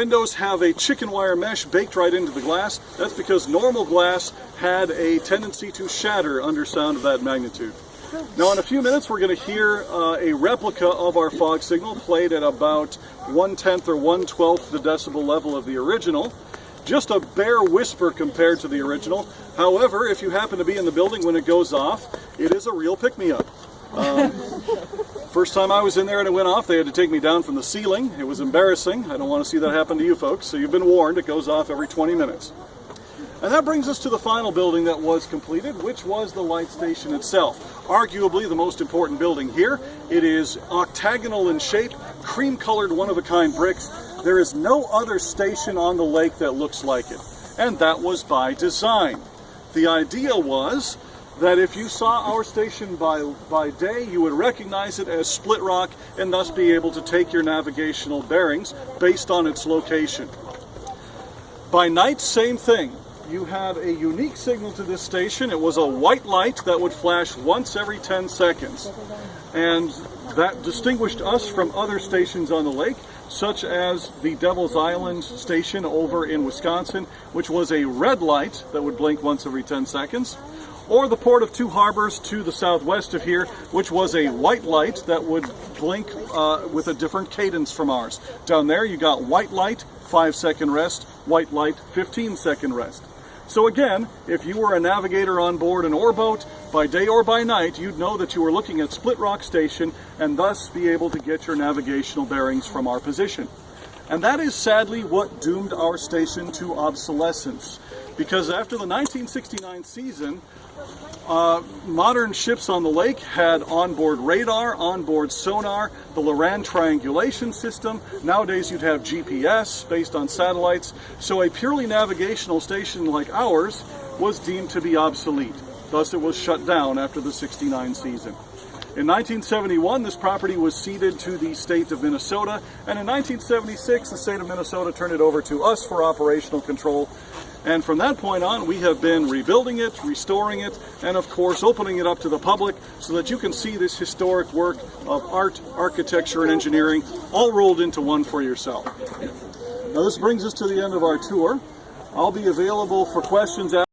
Windows have a chicken wire mesh baked right into the glass. That's because normal glass had a tendency to shatter under sound of that magnitude. Now in a few minutes we're going to hear a replica of our fog signal played at about 1/10 or 1/12 the decibel level of the original. Just a bare whisper compared to the original. However, if you happen to be in the building when it goes off, it is a real pick-me-up. First time I was in there and it went off, they had to take me down from the ceiling. It was embarrassing. I don't want to see that happen to you folks, so you've been warned. It goes off every 20 minutes. And that brings us to the final building that was completed, which was the light station itself. Arguably the most important building here. It is octagonal in shape, cream-colored, one-of-a-kind bricks. There is no other station on the lake that looks like it, and that was by design. The idea was that if you saw our station by day, you would recognize it as split rock and thus be able to take your navigational bearings based on its location. By night, same thing. You had a unique signal to this station. It was a white light that would flash once every 10 seconds. And that distinguished us from other stations on the lake, such as the Devil's Island station over in Wisconsin, which was a red light that would blink once every 10 seconds. Or the Port of Two Harbors to the southwest of here, which was a white light that would blink with a different cadence from ours. Down there you got white light, 5-second rest, white light, 15-second rest. So again, if you were a navigator on board an oarboat, by day or by night, you'd know that you were looking at Split Rock Station and thus be able to get your navigational bearings from our position. And that is sadly what doomed our station to obsolescence. Because after the 1969 season, modern ships on the lake had onboard radar, onboard sonar, the Loran triangulation system. Nowadays you'd have GPS based on satellites. So a purely navigational station like ours was deemed to be obsolete. Thus it was shut down after the 69 season. In 1971, this property was ceded to the state of Minnesota, and in 1976, the state of Minnesota turned it over to us for operational control. And from that point on, we have been rebuilding it, restoring it, and of course opening it up to the public so that you can see this historic work of art, architecture, and engineering all rolled into one for yourself. Now this brings us to the end of our tour. I'll be available for questions after